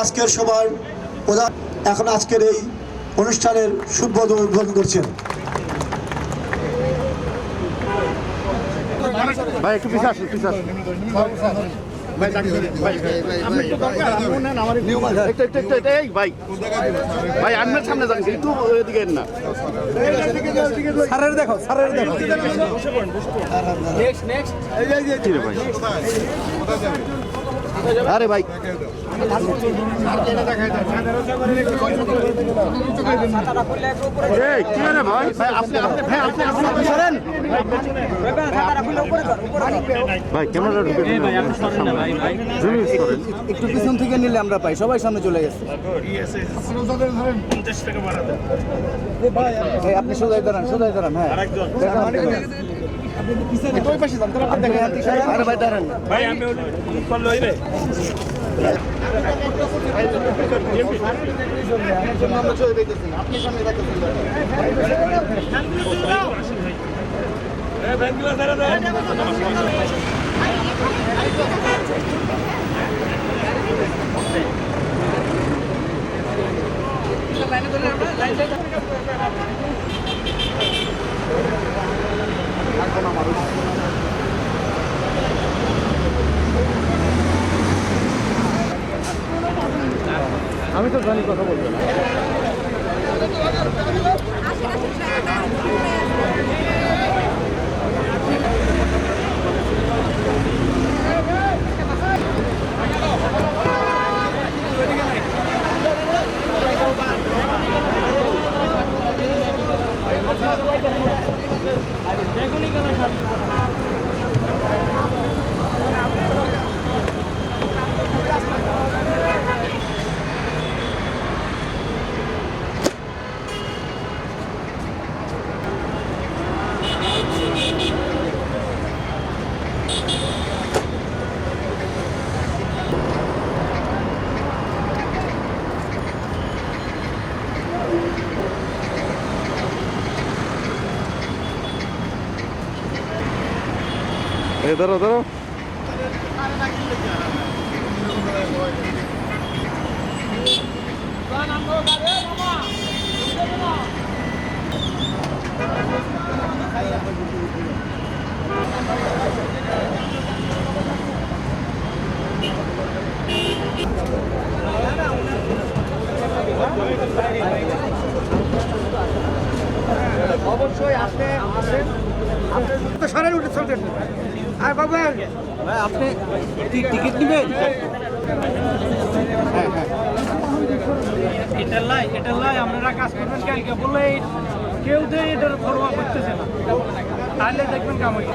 আজকের সভার প্রধান এখন আজকের এই অনুষ্ঠানের উদ্বোধন করছেন। ভাই একটু পিছাস ভাই ভাই আপনার সামনে যান কিন্তু এদিকে না স্যারের দেখো আরে ভাই ভাই ক্যামেরা একটু পিছন থেকে নিলে আমরা পাই, সবাই সামনে চলে গেছে। আপনি সোজাই দাঁড়ান হ্যাঁ আমি তো জানি কথা বলবো না। ধরো অবশ্যই আসেন উঠে চলতেন। আর বাবু আপনি টিকিট নেবেন? এটার লাই আপনারা কাজ করবেন কালকে বললে কেউ তো এটার ফলোয়া করতেছে না, তাহলে দেখবেন কামাই।